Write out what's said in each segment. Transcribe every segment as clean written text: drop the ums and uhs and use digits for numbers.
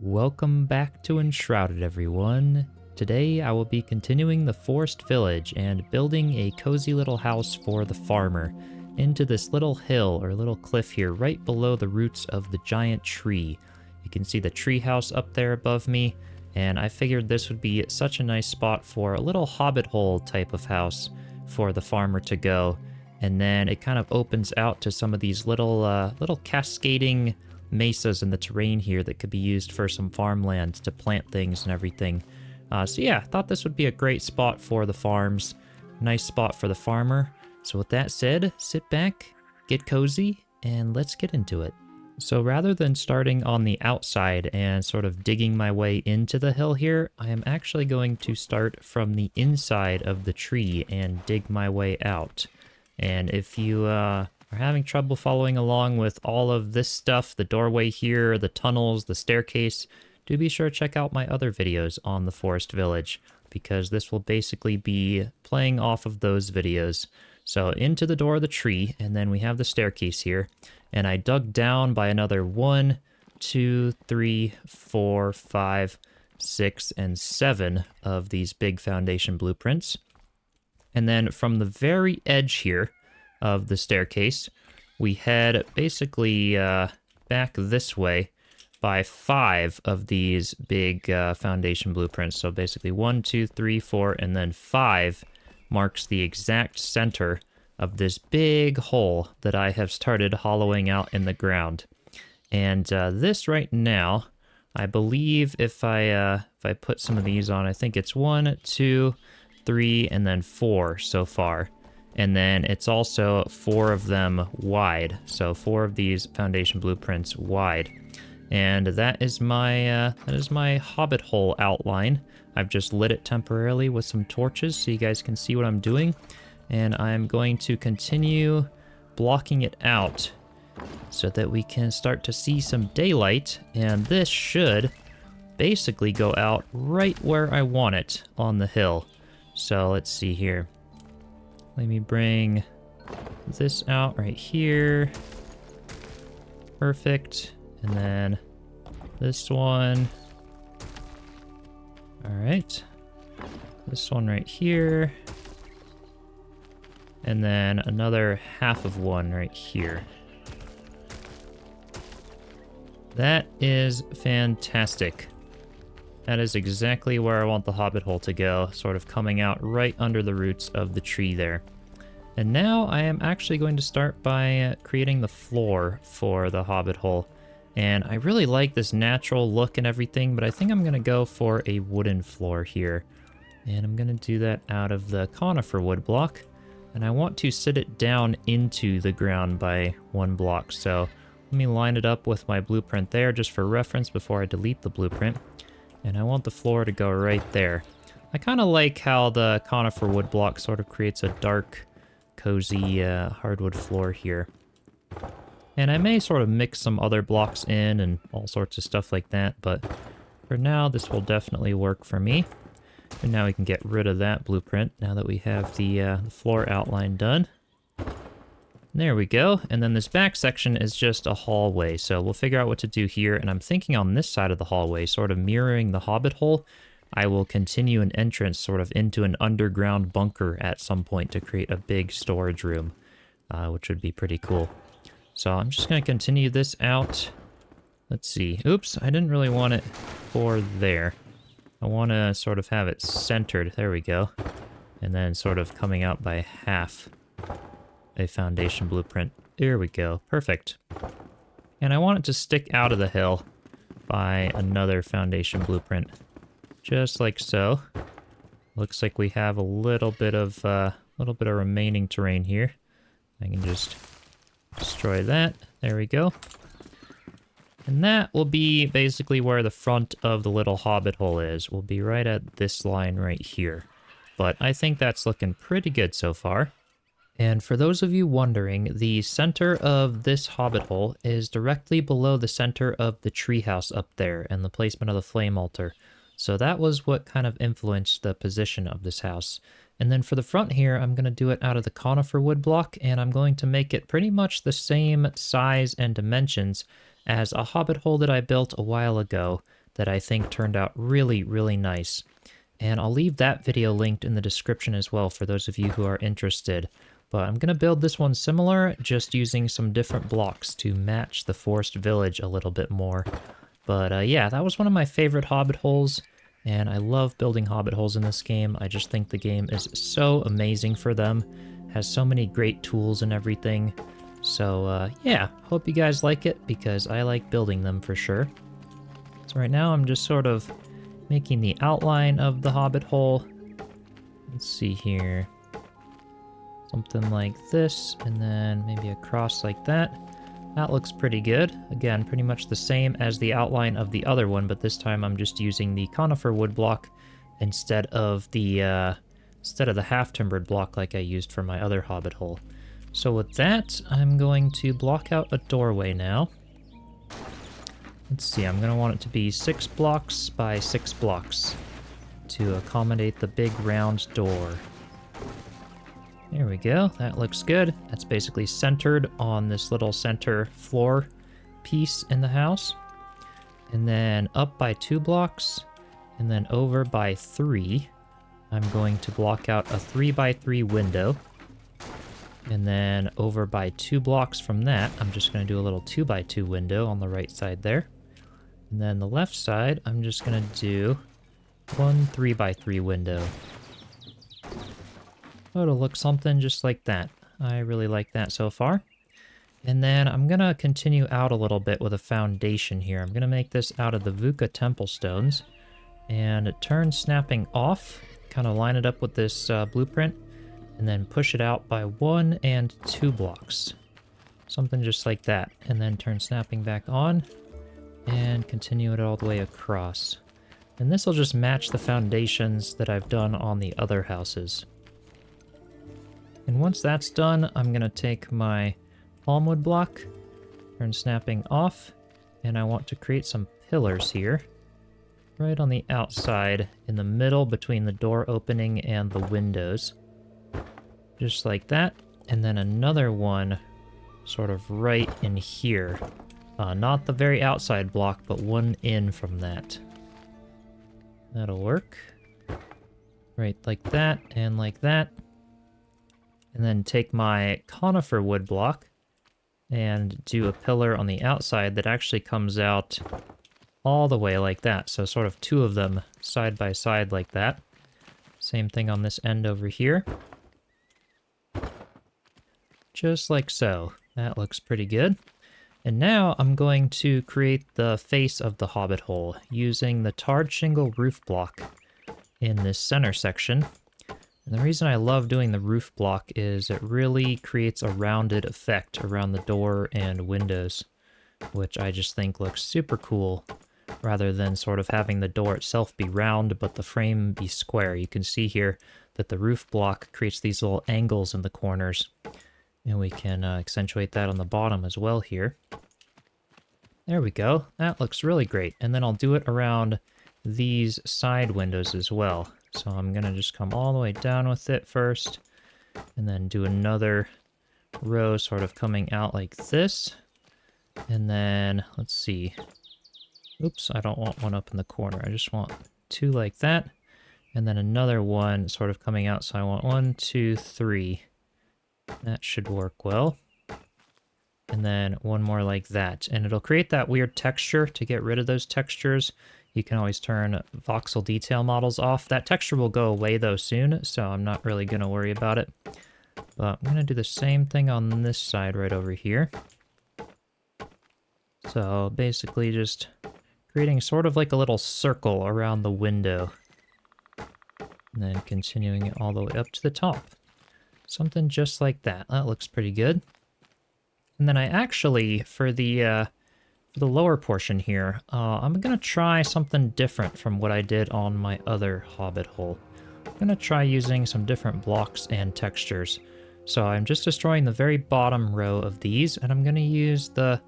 Welcome back to Enshrouded, everyone. Today I will be continuing the forest village and building a cozy little house for the farmer into this little hill or little cliff here right below the roots of the giant tree. You can see the tree house up there above me, and I figured this would be such a nice spot for a little hobbit hole type of house for the farmer to go. And then it kind of opens out to some of these little cascading mesas in the terrain here that could be used for some farmland to plant things and everything. So yeah, I thought this would be a great spot for the farms. Nice spot for the farmer. So with that said, sit back, get cozy, and let's get into it. So rather than starting on the outside and sort of digging my way into the hill here, I am actually going to start from the inside of the tree and dig my way out. And if you are having trouble following along with all of this stuff, the doorway here, the tunnels, the staircase, do be sure to check out my other videos on the Forest Village, because this will basically be playing off of those videos. So into the door of the tree, and then we have the staircase here, and I dug down by another 1, 2, 3, 4, 5, 6, and 7 of these big foundation blueprints. And then from the very edge here of the staircase, we head basically back this way by 5 of these big foundation blueprints. So basically 1, 2, 3, 4, and then 5 marks the exact center of this big hole that I have started hollowing out in the ground. And this right now, I believe if I put some of these on, I think it's 1, 2, 3, and then 4 so far. And then it's also 4 of them wide. So 4 of these foundation blueprints wide. And that is my hobbit hole outline. I've just lit it temporarily with some torches so you guys can see what I'm doing. And I'm going to continue blocking it out so that we can start to see some daylight. And this should basically go out right where I want it on the hill. So let's see here. Let me bring this out right here. Perfect. And then this one. All right. This one right here. And then another half of one right here. That is fantastic. That is exactly where I want the hobbit hole to go, sort of coming out right under the roots of the tree there. And now I am actually going to start by creating the floor for the hobbit hole. And I really like this natural look and everything, but I think I'm going to go for a wooden floor here. And I'm going to do that out of the conifer wood block. And I want to sit it down into the ground by 1 block. So let me line it up with my blueprint there just for reference before I delete the blueprint. And I want the floor to go right there. I kind of like how the conifer wood block sort of creates a dark, cozy hardwood floor here. And I may sort of mix some other blocks in and all sorts of stuff like that, but for now this will definitely work for me. And now we can get rid of that blueprint now that we have the floor outline done. There we go. And then this back section is just a hallway, so we'll figure out what to do here. And I'm thinking on this side of the hallway, sort of mirroring the hobbit hole, I will continue an entrance sort of into an underground bunker at some point to create a big storage room, which would be pretty cool. So I'm just going to continue this out. Let's see. Oops, I didn't really want it for there. I want to sort of have it centered. There we go. And then sort of coming out by half a foundation blueprint. There we go. Perfect. And I want it to stick out of the hill by another foundation blueprint. Just like so. Looks like we have a little bit of remaining terrain here. I can just destroy that. There we go. And that will be basically where the front of the little hobbit hole is. We'll be right at this line right here. But I think that's looking pretty good so far. And for those of you wondering, the center of this hobbit hole is directly below the center of the treehouse up there and the placement of the flame altar. So that was what kind of influenced the position of this house. And then for the front here, I'm going to do it out of the conifer wood block, and I'm going to make it pretty much the same size and dimensions as a hobbit hole that I built a while ago that I think turned out really, really nice. And I'll leave that video linked in the description as well for those of you who are interested. But I'm going to build this one similar, just using some different blocks to match the forest village a little bit more. But yeah, that was one of my favorite hobbit holes, and I love building hobbit holes in this game. I just think the game is so amazing for them, has so many great tools and everything. So yeah, hope you guys like it, because I like building them for sure. So right now I'm just sort of making the outline of the hobbit hole. Let's see here. Something like this, and then maybe a cross like that. That looks pretty good. Again, pretty much the same as the outline of the other one, but this time I'm just using the conifer wood block instead of the half-timbered block like I used for my other hobbit hole. So with that, I'm going to block out a doorway now. Let's see, I'm going to want it to be 6 blocks by 6 blocks to accommodate the big round door. There we go, that looks good. That's basically centered on this little center floor piece in the house. And then up by 2 blocks, and then over by 3, I'm going to block out a 3 by 3 window. And then over by 2 blocks from that, I'm just going to do a little 2 by 2 window on the right side there. And then the left side, I'm just going to do 1 3 by 3 window. Oh, it'll look something just like that. I really like that so far. And then I'm going to continue out a little bit with a foundation here. I'm going to make this out of the Vuka temple stones. And turn snapping off, kind of line it up with this blueprint, and then push it out by 1 and 2 blocks. Something just like that. And then turn snapping back on, and continue it all the way across. And this will just match the foundations that I've done on the other houses. And once that's done, I'm going to take my palmwood block, turn snapping off, and I want to create some pillars here, right on the outside, in the middle between the door opening and the windows. Just like that. And then another one sort of right in here. Not the very outside block, but one in from that. That'll work. Right like that, and like that. And then take my conifer wood block and do a pillar on the outside that actually comes out all the way like that. So sort of 2 of them side by side like that. Same thing on this end over here. Just like so. That looks pretty good. And now I'm going to create the face of the hobbit hole using the tarred shingle roof block in this center section. And the reason I love doing the roof block is it really creates a rounded effect around the door and windows, which I just think looks super cool, rather than sort of having the door itself be round but the frame be square. You can see here that the roof block creates these little angles in the corners, and we can accentuate that on the bottom as well here. There we go. That looks really great. And then I'll do it around these side windows as well. So I'm going to just come all the way down with it first, and then do another row sort of coming out like this. And then, let's see. Oops, I don't want one up in the corner. I just want 2 like that. And then another one sort of coming out. So I want 1, 2, 3. That should work well. And then one more like that. And it'll create that weird texture. To get rid of those textures, you can always turn voxel detail models off. That texture will go away though soon, so I'm not really going to worry about it. But I'm going to do the same thing on this side right over here. So basically just creating sort of like a little circle around the window. And then continuing it all the way up to the top. Something just like that. That looks pretty good. And then I actually, for the lower portion here, I'm going to try something different from what I did on my other hobbit hole. I'm going to try using some different blocks and textures. So I'm just destroying the very bottom row of these, and I'm going to use the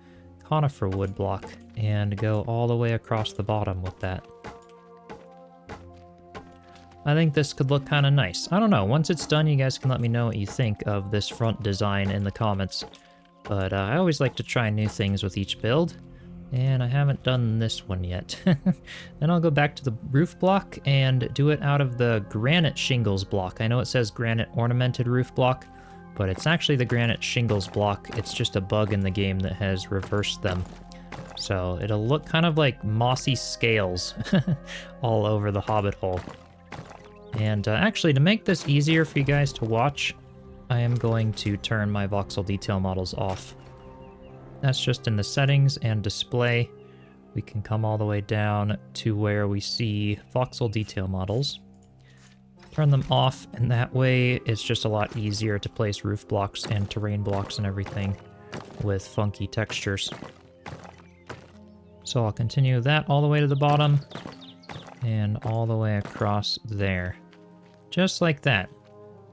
conifer wood block and go all the way across the bottom with that. I think this could look kind of nice. I don't know, once it's done, you guys can let me know what you think of this front design in the comments. But I always like to try new things with each build. And I haven't done this one yet. Then I'll go back to the roof block and do it out of the granite shingles block. I know it says granite ornamented roof block, but it's actually the granite shingles block. It's just a bug in the game that has reversed them. So it'll look kind of like mossy scales all over the hobbit hole. And actually, to make this easier for you guys to watch, I am going to turn my voxel detail models off. That's just in the settings and display. We can come all the way down to where we see voxel detail models. Turn them off, and that way it's just a lot easier to place roof blocks and terrain blocks and everything with funky textures. So I'll continue that all the way to the bottom and all the way across there. Just like that.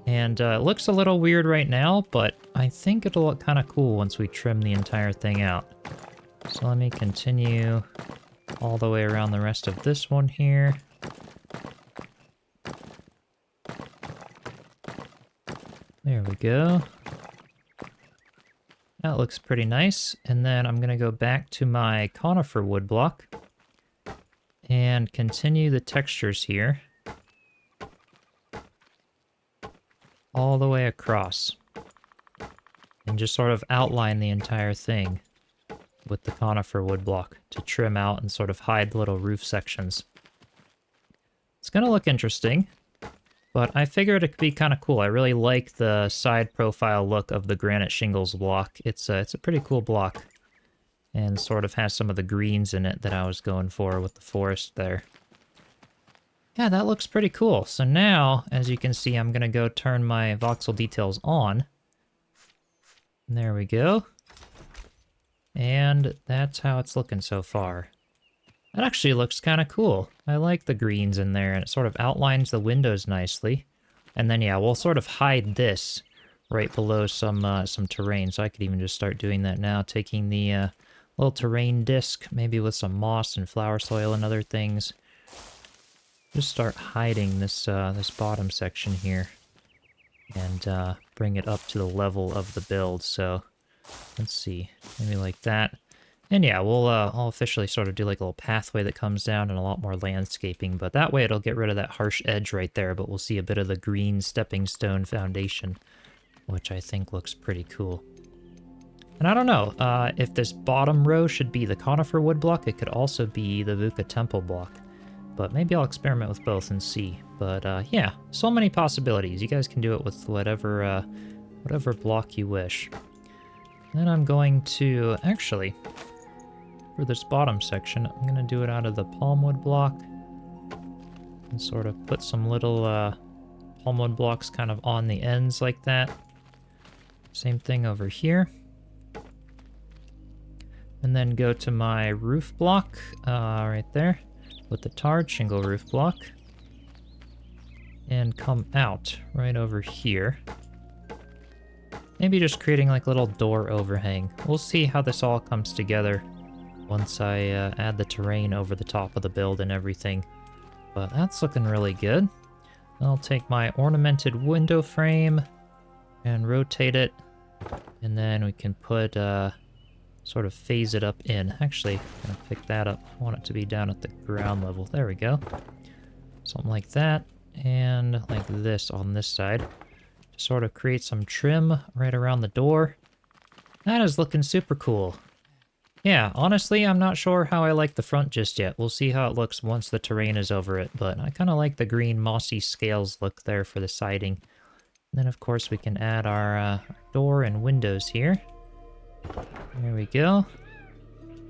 And it looks a little weird right now, but I think it'll look kind of cool once we trim the entire thing out. So let me continue all the way around the rest of this one here. There we go. That looks pretty nice. And then I'm going to go back to my conifer wood block and continue the textures here all the way across. And just sort of outline the entire thing with the conifer wood block to trim out and sort of hide the little roof sections. It's going to look interesting, but I figured it could be kind of cool. I really like the side profile look of the granite shingles block. It's a pretty cool block and sort of has some of the greens in it that I was going for with the forest there. Yeah, that looks pretty cool. So now, as you can see, I'm going to go turn my voxel details on. There we go. And that's how it's looking so far. That actually looks kind of cool. I like the greens in there, and it sort of outlines the windows nicely. And then, yeah, we'll sort of hide this right below some terrain. So I could even just start doing that now, taking the little terrain disc, maybe with some moss and flower soil and other things. Just start hiding this this bottom section here, and bring it up to the level of the build. So let's see, maybe like that. And yeah, I'll officially sort of do like a little pathway that comes down and a lot more landscaping, but that way it'll get rid of that harsh edge right there, but we'll see a bit of the green stepping stone foundation, which I think looks pretty cool. And I don't know, if this bottom row should be the conifer wood block, it could also be the Vuka temple block. But maybe I'll experiment with both and see. But yeah, so many possibilities. You guys can do it with whatever block you wish. Then I'm going to, actually, for this bottom section, I'm going to do it out of the palmwood block. And sort of put some little palmwood blocks kind of on the ends like that. Same thing over here. And then go to my roof block right there with the tarred shingle roof block. And come out right over here. Maybe just creating like a little door overhang. We'll see how this all comes together once I add the terrain over the top of the build and everything. But that's looking really good. I'll take my ornamented window frame and rotate it. And then we can put, sort of phase it up in. Actually, I'm gonna pick that up. I want it to be down at the ground level. There we go. Something like that. And like this on this side. To sort of create some trim right around the door. That is looking super cool. Yeah, honestly, I'm not sure how I like the front just yet. We'll see how it looks once the terrain is over it, but I kind of like the green mossy scales look there for the siding. And then, of course, we can add our door and windows here. There we go.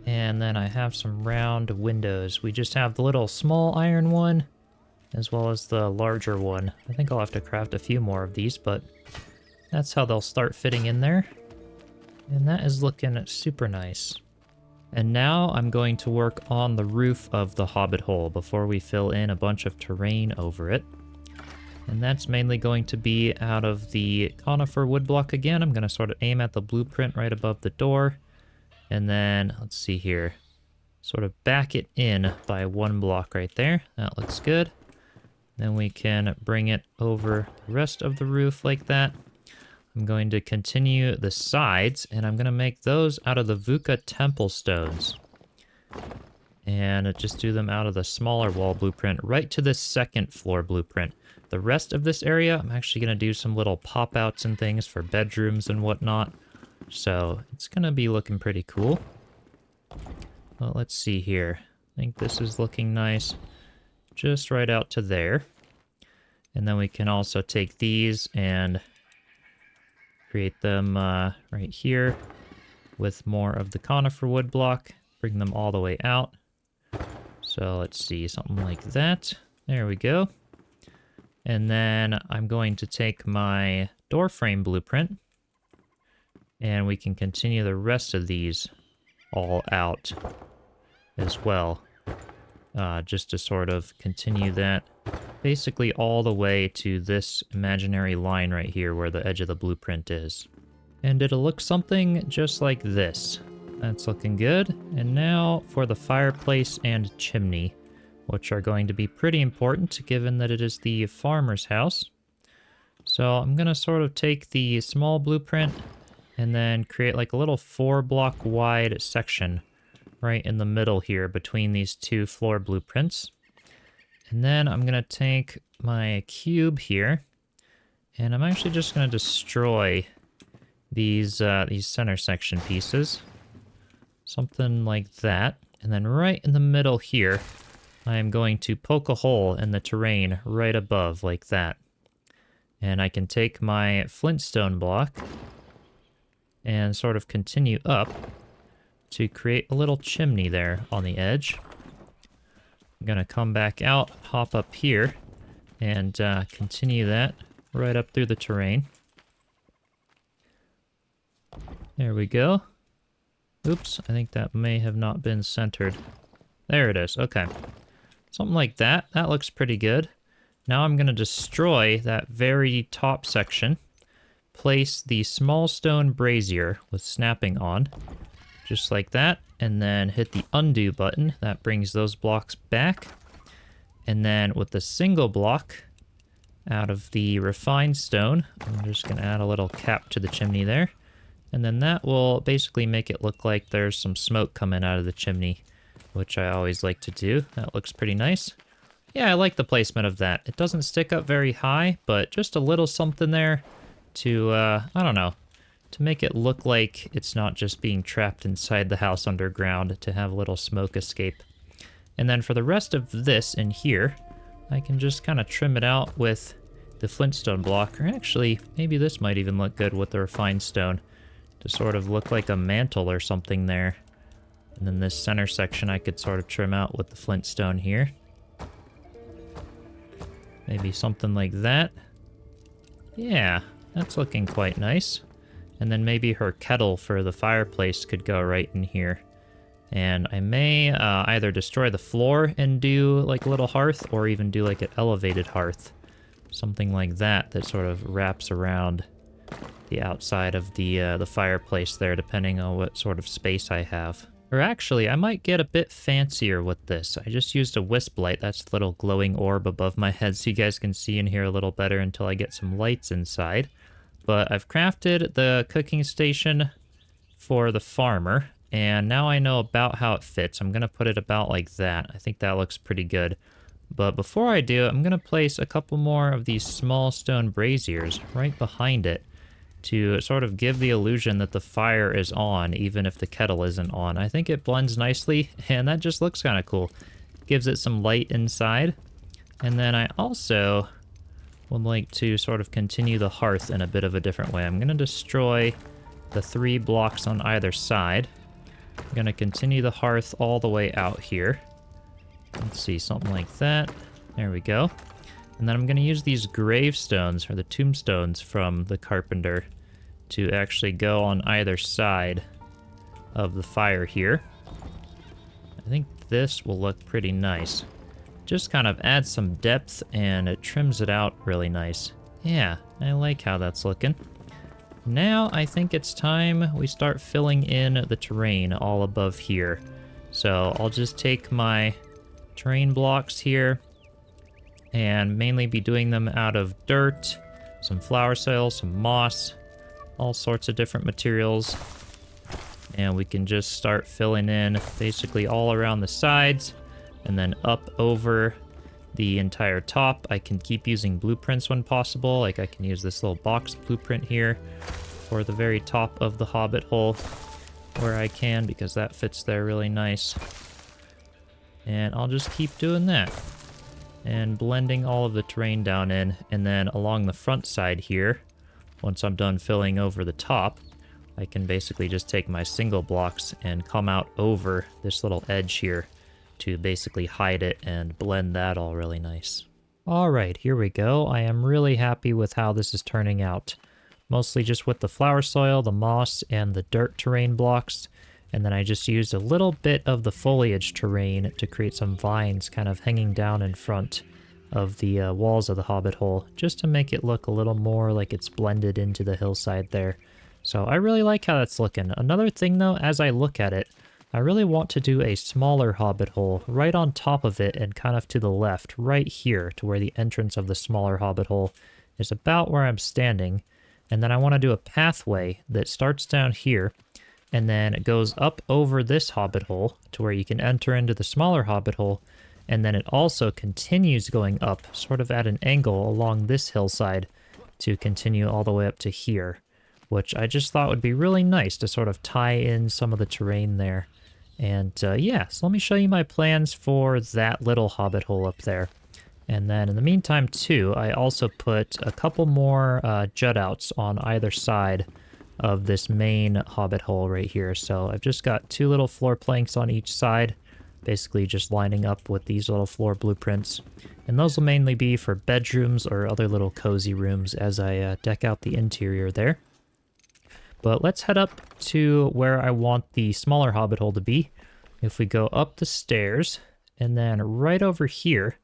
And then I have some round windows. We just have the little small iron one, as well as the larger one. I think I'll have to craft a few more of these, but that's how they'll start fitting in there. And that is looking super nice. And now I'm going to work on the roof of the hobbit hole before we fill in a bunch of terrain over it. And that's mainly going to be out of the conifer wood block again. I'm going to sort of aim at the blueprint right above the door. And then, let's see here, sort of back it in by one block right there. That looks good. Then we can bring it over the rest of the roof like that. I'm going to continue the sides, and I'm going to make those out of the Vuka temple stones. And just do them out of the smaller wall blueprint right to this second floor blueprint. The rest of this area, I'm actually going to do some little pop-outs and things for bedrooms and whatnot. So it's going to be looking pretty cool. Well, let's see here. I think this is looking nice. Just right out to there. And then we can also take these and create them right here with more of the conifer wood block. Bring them all the way out. So let's see, something like that. There we go. And then I'm going to take my door frame blueprint and we can continue the rest of these all out as well. Just to sort of continue that basically all the way to this imaginary line right here where the edge of the blueprint is. And it'll look something just like this. That's looking good. And now for the fireplace and chimney, which are going to be pretty important given that it is the farmer's house. So I'm going to sort of take the small blueprint and then create like a little 4-block wide section right in the middle here between these two floor blueprints. And then I'm going to take my cube here and I'm actually just going to destroy these center section pieces. Something like that. And then right in the middle here, I am going to poke a hole in the terrain right above like that. And I can take my flintstone block and sort of continue up to create a little chimney there on the edge. I'm going to come back out, hop up here, and continue that right up through the terrain. There we go. Oops, I think that may have not been centered. There it is, okay. Something like that. That looks pretty good. Now I'm going to destroy that very top section. Place the small stone brazier with snapping on. Just like that. And then hit the undo button. That brings those blocks back. And then with the single block out of the refined stone, I'm just going to add a little cap to the chimney there. And then that will basically make it look like there's some smoke coming out of the chimney, which I always like to do. That looks pretty nice. Yeah, I like the placement of that. It doesn't stick up very high, but just a little something there to, I don't know, to make it look like it's not just being trapped inside the house underground, to have a little smoke escape. And then for the rest of this in here, I can just kind of trim it out with the flintstone block, or actually, maybe this might even look good with the refined stone, to sort of look like a mantle or something there. And then this center section I could sort of trim out with the flintstone here. Maybe something like that. Yeah, that's looking quite nice. And then maybe her kettle for the fireplace could go right in here. And I may either destroy the floor and do like a little hearth, or even do like an elevated hearth. Something like that that sort of wraps around the outside of the fireplace there, depending on what sort of space I have. Or actually, I might get a bit fancier with this. I just used a wisp light. That's the little glowing orb above my head, so you guys can see and hear a little better until I get some lights inside. But I've crafted the cooking station for the farmer, and now I know about how it fits. I'm going to put it about like that. I think that looks pretty good. But before I do, I'm going to place a couple more of these small stone braziers right behind it, to sort of give the illusion that the fire is on, even if the kettle isn't on. I think it blends nicely, and that just looks kind of cool. Gives it some light inside. And then I also would like to sort of continue the hearth in a bit of a different way. I'm going to destroy the 3 blocks on either side. I'm going to continue the hearth all the way out here. Let's see, something like that. There we go. And then I'm going to use these gravestones, or the tombstones from the carpenter, to actually go on either side of the fire here. I think this will look pretty nice. Just kind of adds some depth, and it trims it out really nice. Yeah, I like how that's looking. Now I think it's time we start filling in the terrain all above here. So I'll just take my terrain blocks here, and mainly be doing them out of dirt, some flower soil, some moss, all sorts of different materials. And we can just start filling in basically all around the sides and then up over the entire top. I can keep using blueprints when possible. Like I can use this little box blueprint here for the very top of the hobbit hole where I can, because that fits there really nice. And I'll just keep doing that and blending all of the terrain down in. And then along the front side here, once I'm done filling over the top, I can basically just take my single blocks and come out over this little edge here to basically hide it and blend that all really nice. All right, here we go. I am really happy with how this is turning out. Mostly just with the flower soil, the moss, and the dirt terrain blocks. And then I just used a little bit of the foliage terrain to create some vines kind of hanging down in front of the walls of the hobbit hole, just to make it look a little more like it's blended into the hillside there. So I really like how that's looking. Another thing though, as I look at it, I really want to do a smaller hobbit hole right on top of it and kind of to the left, right here to where the entrance of the smaller hobbit hole is about where I'm standing. And then I want to do a pathway that starts down here and then it goes up over this hobbit hole to where you can enter into the smaller hobbit hole. And then it also continues going up sort of at an angle along this hillside to continue all the way up to here, which I just thought would be really nice to sort of tie in some of the terrain there. And yeah, so let me show you my plans for that little hobbit hole up there. And then in the meantime too, I also put a couple more jut outs on either side of this main hobbit hole right here. So I've just got 2 little floor planks on each side, basically just lining up with these little floor blueprints. And those will mainly be for bedrooms or other little cozy rooms as I deck out the interior there. But let's head up to where I want the smaller hobbit hole to be. If we go up the stairs, and then right over here,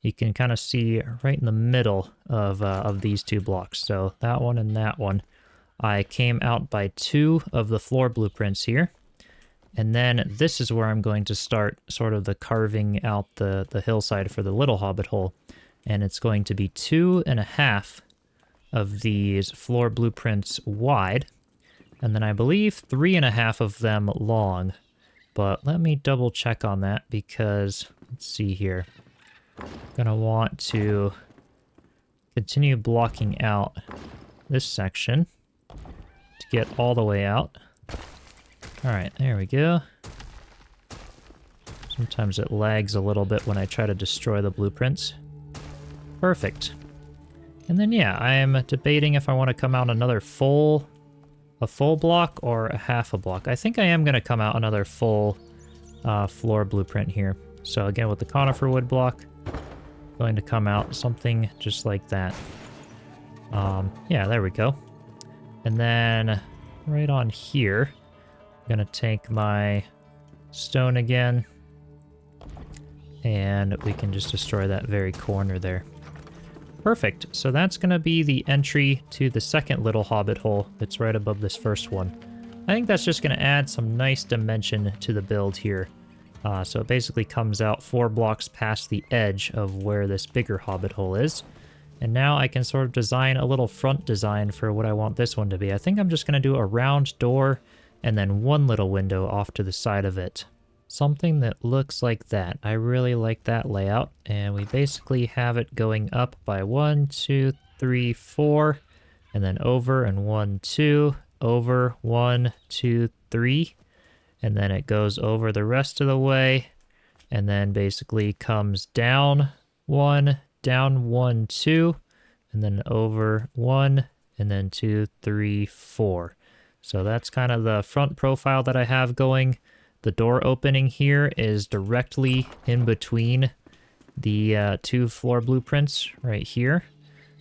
you can kind of see right in the middle of these 2 blocks. So that one and that one. I came out by 2 of the floor blueprints here. And then this is where I'm going to start sort of the carving out the hillside for the little hobbit hole. And it's going to be 2.5 of these floor blueprints wide. And then I believe 3.5 of them long. But let me double check on that because, let's see here. I'm gonna want to continue blocking out this section to get all the way out. All right, there we go. Sometimes it lags a little bit when I try to destroy the blueprints. Perfect. And then yeah, I am debating if I want to come out another a full block or a half a block. I think I am going to come out another full floor blueprint here. So again, with the conifer wood block, going to come out something just like that. Yeah, there we go. And then right on here, I'm going to take my stone again, and we can just destroy that very corner there. Perfect. So that's going to be the entry to the second little hobbit hole that's right above this first one. I think that's just going to add some nice dimension to the build here. So it basically comes out 4 blocks past the edge of where this bigger hobbit hole is. And now I can sort of design a little front design for what I want this one to be. I think I'm just going to do a round door and then 1 little window off to the side of it. Something that looks like that. I really like that layout. And we basically have it going up by 1, 2, 3, 4, and then over and 1, 2, over 1, 2, 3. And then it goes over the rest of the way, and then basically comes down 1, 2, and then over 1, and then 2, 3, 4. So that's kind of the front profile that I have going. The door opening here is directly in between the 2 floor blueprints right here.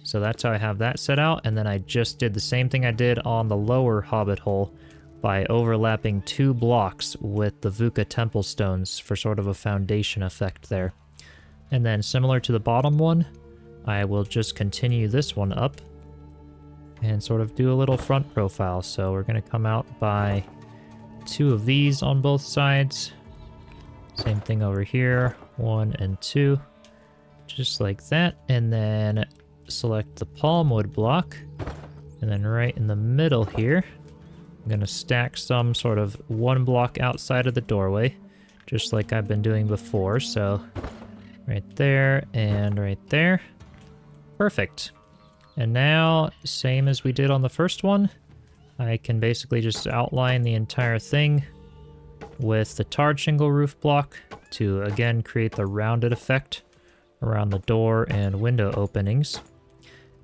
So that's how I have that set out. And then I just did the same thing I did on the lower hobbit hole by overlapping 2 blocks with the Vuka temple stones for sort of a foundation effect there. And then similar to the bottom one, I will just continue this one up and sort of do a little front profile. So we're going to come out by 2 of these on both sides. Same thing over here, 1 and 2, just like that. And then select the palm wood block, and then right in the middle here, I'm going to stack some sort of one block outside of the doorway, just like I've been doing before. So right there and right there. Perfect. And now, same as we did on the first one, I can basically just outline the entire thing with the tarred shingle roof block to again create the rounded effect around the door and window openings.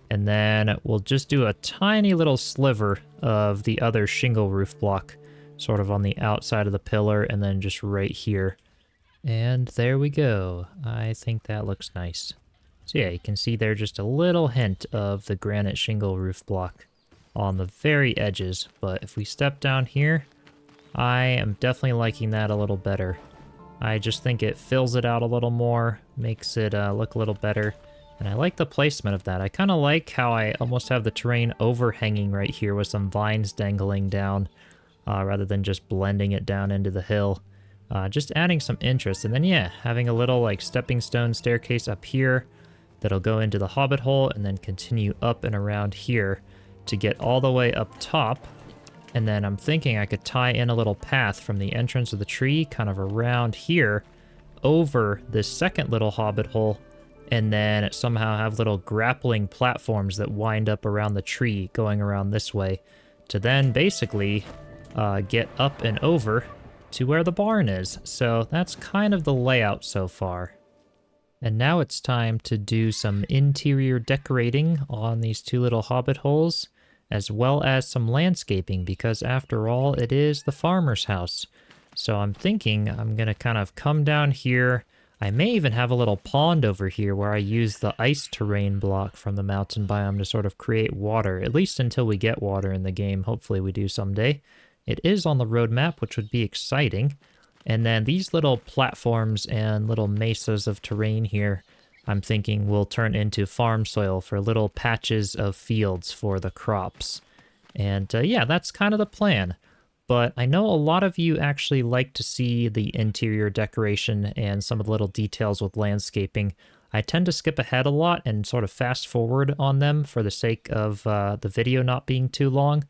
And then we'll just do a tiny little sliver of the other shingle roof block sort of on the outside of the pillar and then just right here. And there we go. I think that looks nice. So yeah, you can see there just a little hint of the granite shingle roof block on the very edges. But if we step down here, I am definitely liking that a little better. I just think it fills it out a little more, makes it look a little better. And I like the placement of that. I kind of like how I almost have the terrain overhanging right here with some vines dangling down rather than just blending it down into the hill. Just adding some interest. And then yeah, having a little like stepping stone staircase up here that'll go into the hobbit hole and then continue up and around here to get all the way up top. And then I'm thinking I could tie in a little path from the entrance of the tree kind of around here over this second little hobbit hole, and then somehow have little grappling platforms that wind up around the tree going around this way to then basically get up and over to where the barn is. So that's kind of the layout so far. And now it's time to do some interior decorating on these two little hobbit holes, as well as some landscaping, because after all, it is the farmer's house. So I'm thinking I'm going to kind of come down here. I may even have a little pond over here where I use the ice terrain block from the mountain biome to sort of create water, at least until we get water in the game. Hopefully we do someday. It is on the roadmap, which would be exciting. And then these little platforms and little mesas of terrain here, I'm thinking will turn into farm soil for little patches of fields for the crops. And yeah, that's kind of the plan. But I know a lot of you actually like to see the interior decoration and some of the little details with landscaping. I tend to skip ahead a lot and sort of fast forward on them for the sake of the video not being too long.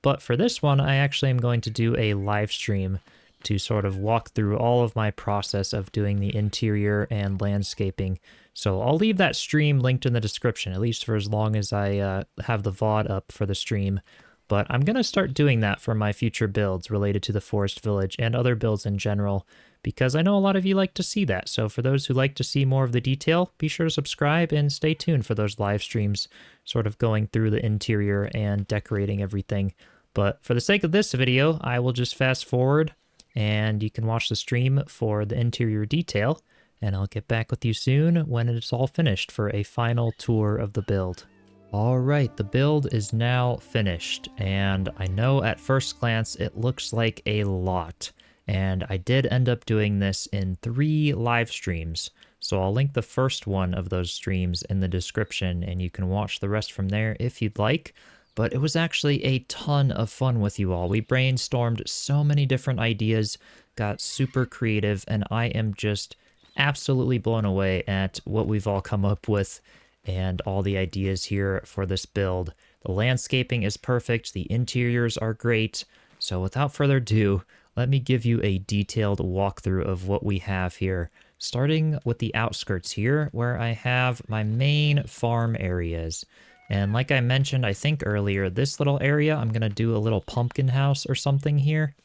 But for this one, I actually am going to do a live stream to sort of walk through all of my process of doing the interior and landscaping. So I'll leave that stream linked in the description, at least for as long as I have the VOD up for the stream. But I'm going to start doing that for my future builds related to the Forest Village and other builds in general, because I know a lot of you like to see that. So for those who like to see more of the detail, be sure to subscribe and stay tuned for those live streams, sort of going through the interior and decorating everything. But for the sake of this video, I will just fast forward and you can watch the stream for the interior detail, and I'll get back with you soon when it's all finished for a final tour of the build. Alright, the build is now finished, and I know at first glance it looks like a lot, and I did end up doing this in 3 live streams, so I'll link the first one of those streams in the description, and you can watch the rest from there if you'd like. But it was actually a ton of fun with you all. We brainstormed so many different ideas, got super creative, and I am just absolutely blown away at what we've all come up with and all the ideas here for this build. The landscaping is perfect, the interiors are great. So without further ado, let me give you a detailed walkthrough of what we have here, starting with the outskirts here, where I have my main farm areas. And like I mentioned, I think earlier, this little area, I'm going to do a little pumpkin house or something here.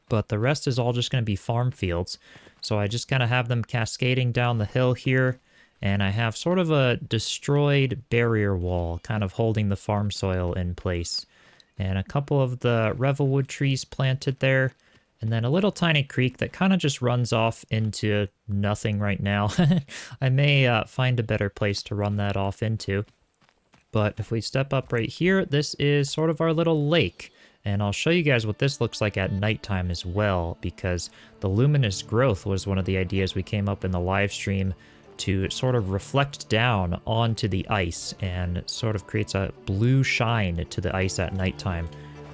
But the rest is all just going to be farm fields. So I just kind of have them cascading down the hill here. And I have sort of a destroyed barrier wall kind of holding the farm soil in place. And a couple of the revelwood trees planted there. And then a little tiny creek that kind of just runs off into nothing right now. I may find a better place to run that off into. But if we step up right here, this is sort of our little lake. And I'll show you guys what this looks like at nighttime as well, because the luminous growth was one of the ideas we came up in the live stream to sort of reflect down onto the ice and sort of creates a blue shine to the ice at nighttime,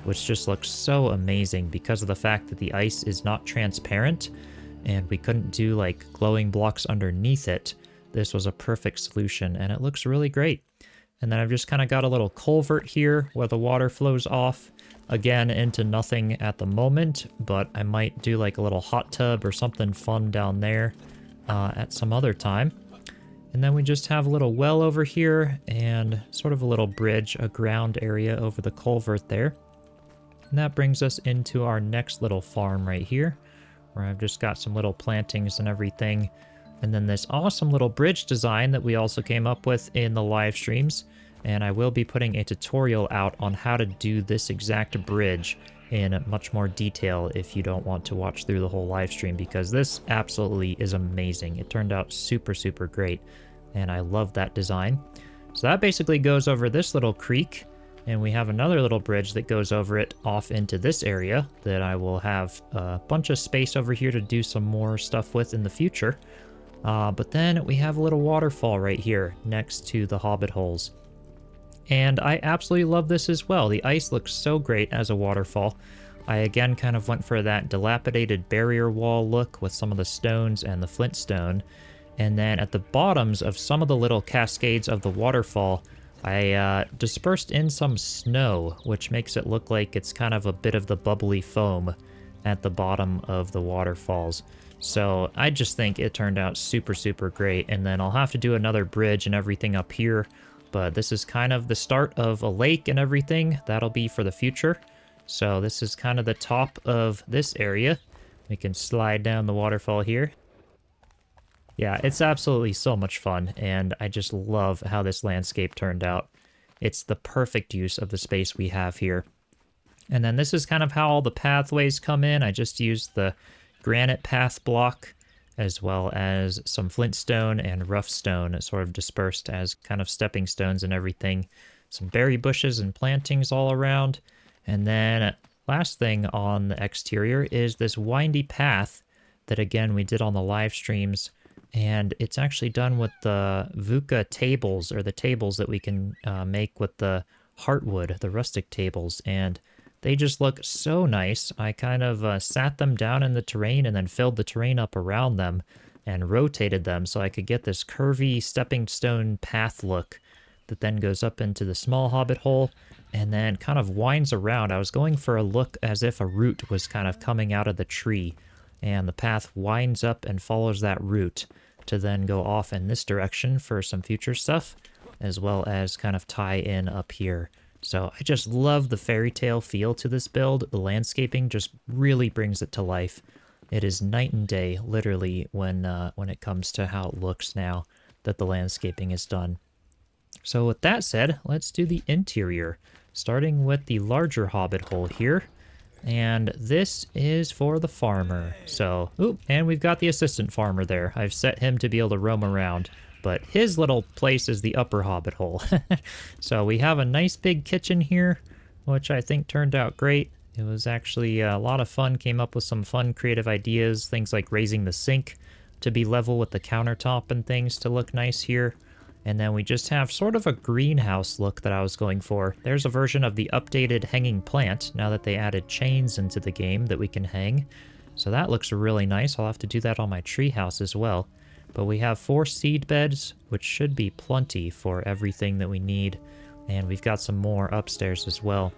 which just looks so amazing because of the fact that the ice is not transparent and we couldn't do like glowing blocks underneath it. This was a perfect solution and it looks really great. And then I've just kind of got a little culvert here where the water flows off. Again, into nothing at the moment, but I might do like a little hot tub or something fun down there at some other time. And then we just have a little well over here and sort of a little bridge, a ground area over the culvert there. And that brings us into our next little farm right here, where I've just got some little plantings and everything. And then this awesome little bridge design that we also came up with in the live streams. And I will be putting a tutorial out on how to do this exact bridge in much more detail if you don't want to watch through the whole live stream, because this absolutely is amazing. It turned out super, super great, and I love that design. So that basically goes over this little creek, and we have another little bridge that goes over it off into this area that I will have a bunch of space over here to do some more stuff with in the future. But then we have a little waterfall right here next to the hobbit holes. And I absolutely love this as well. The ice looks so great as a waterfall. I again kind of went for that dilapidated barrier wall look with some of the stones and the flint stone. And then at the bottoms of some of the little cascades of the waterfall, I dispersed in some snow, which makes it look like it's kind of a bit of the bubbly foam at the bottom of the waterfalls. So I just think it turned out super, super great. And then I'll have to do another bridge and everything up here. But this is kind of the start of a lake and everything. That'll be for the future. So this is kind of the top of this area. We can slide down the waterfall here. Yeah, it's absolutely so much fun, and I just love how this landscape turned out. It's the perfect use of the space we have here. And then this is kind of how all the pathways come in. I just used the granite path block, as well as some flintstone and rough stone sort of dispersed as kind of stepping stones and everything. Some berry bushes and plantings all around. And then last thing on the exterior is this windy path that again we did on the live streams. And it's actually done with the VUCA tables, or the tables that we can make with the heartwood, the rustic tables. And they just look so nice. I kind of sat them down in the terrain and then filled the terrain up around them and rotated them so I could get this curvy stepping stone path look that then goes up into the small hobbit hole and then kind of winds around. I was going for a look as if a root was kind of coming out of the tree, and the path winds up and follows that root to then go off in this direction for some future stuff, as well as kind of tie in up here. So I just love the fairy tale feel to this build. The landscaping just really brings it to life. It is night and day, literally, when it comes to how it looks now that the landscaping is done. So with that said, let's do the interior, starting with the larger hobbit hole here. And this is for the farmer. So, and we've got the assistant farmer there. I've set him to be able to roam around. But his little place is the upper hobbit hole. So we have a nice big kitchen here, which I think turned out great. It was actually a lot of fun, came up with some fun creative ideas, things like raising the sink to be level with the countertop and things to look nice here. And then we just have sort of a greenhouse look that I was going for. There's a version of the updated hanging plant now that they added chains into the game that we can hang. So that looks really nice. I'll have to do that on my treehouse as well. But we have 4 seed beds, which should be plenty for everything that we need. And we've got some more upstairs as well.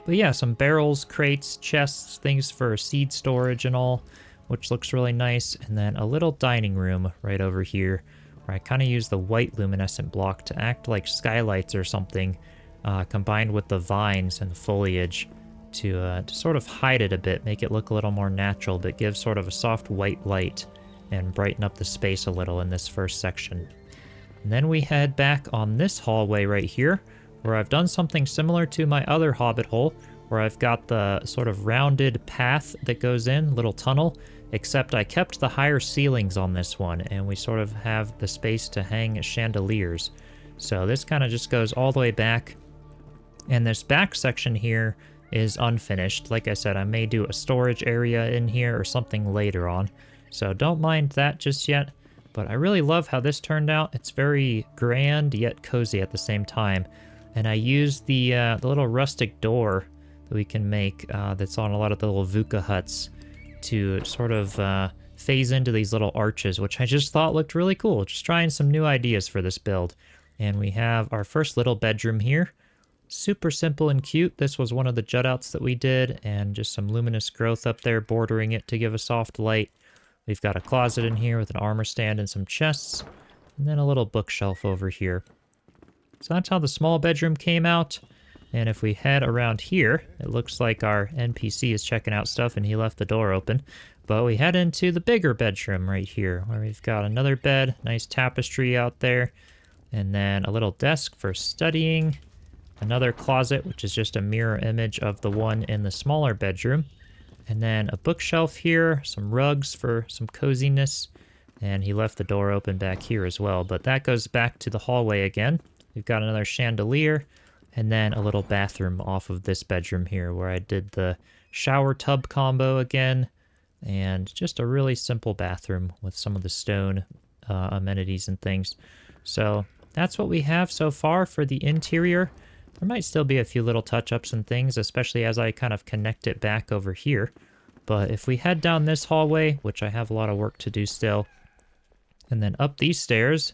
But yeah, some barrels, crates, chests, things for seed storage and all, which looks really nice. And then a little dining room right over here, where I kind of use the white luminescent block to act like skylights or something, combined with the vines and the foliage to sort of hide it a bit, make it look a little more natural, but give sort of a soft white light and brighten up the space a little in this first section. And then we head back on this hallway right here, where I've done something similar to my other hobbit hole, where I've got the sort of rounded path that goes in, little tunnel, except I kept the higher ceilings on this one, and we sort of have the space to hang chandeliers. So this kind of just goes all the way back, and this back section here is unfinished. Like I said, I may do a storage area in here or something later on. So don't mind that just yet, but I really love how this turned out. It's very grand yet cozy at the same time. And I used the little rustic door that we can make that's on a lot of the little VUCA huts to sort of phase into these little arches, which I just thought looked really cool. Just trying some new ideas for this build. And we have our first little bedroom here. Super simple and cute. This was one of the jut outs that we did, and just some luminous growth up there bordering it to give a soft light. We've got a closet in here with an armor stand and some chests, and then a little bookshelf over here. So that's how the small bedroom came out. And if we head around here, it looks like our NPC is checking out stuff and he left the door open. But we head into the bigger bedroom right here, where we've got another bed, nice tapestry out there, and then a little desk for studying, another closet, which is just a mirror image of the one in the smaller bedroom, and then a bookshelf here, some rugs for some coziness, and he left the door open back here as well. But that goes back to the hallway again. We've got another chandelier, and then a little bathroom off of this bedroom here where I did the shower tub combo again, and just a really simple bathroom with some of the stone amenities and things. So that's what we have so far for the interior. There might still be a few little touch-ups and things, especially as I kind of connect it back over here. But if we head down this hallway, which I have a lot of work to do still, and then up these stairs,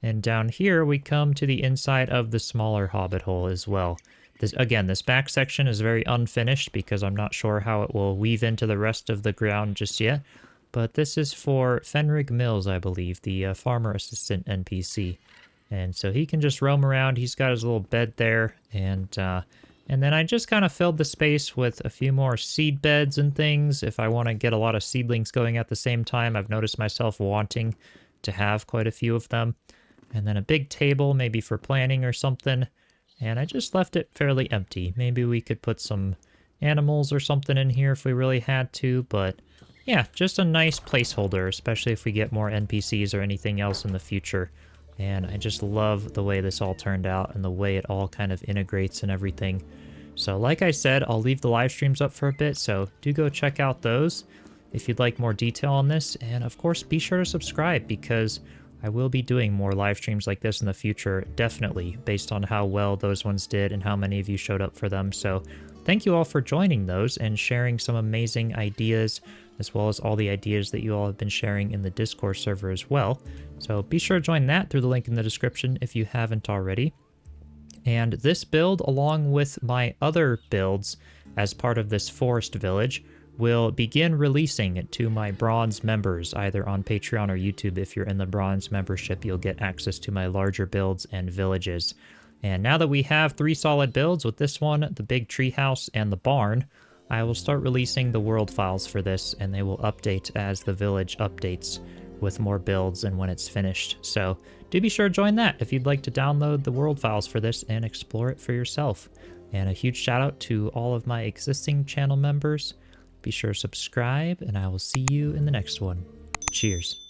and down here we come to the inside of the smaller hobbit hole as well. This back section is very unfinished because I'm not sure how it will weave into the rest of the ground just yet. But this is for Fenrig Mills, I believe, the farmer assistant NPC. And so he can just roam around. He's got his little bed there. And then I just kind of filled the space with a few more seed beds and things. If I want to get a lot of seedlings going at the same time, I've noticed myself wanting to have quite a few of them. And then a big table, maybe for planning or something. And I just left it fairly empty. Maybe we could put some animals or something in here if we really had to. But yeah, just a nice placeholder, especially if we get more NPCs or anything else in the future. And I just love the way this all turned out and the way it all kind of integrates and everything. So like I said, I'll leave the live streams up for a bit, so do go check out those if you'd like more detail on this. And of course, be sure to subscribe because I will be doing more live streams like this in the future, definitely, based on how well those ones did and how many of you showed up for them. So thank you all for joining those and sharing some amazing ideas, as well as all the ideas that you all have been sharing in the Discord server as well. So be sure to join that through the link in the description if you haven't already. And this build, along with my other builds as part of this forest village, will begin releasing to my bronze members, either on Patreon or YouTube. If you're in the bronze membership, you'll get access to my larger builds and villages. And now that we have 3 solid builds with this one, the big treehouse, and the barn, I will start releasing the world files for this, and they will update as the village updates with more builds and when it's finished. So do be sure to join that if you'd like to download the world files for this and explore it for yourself. And a huge shout out to all of my existing channel members. Be sure to subscribe, and I will see you in the next one. Cheers.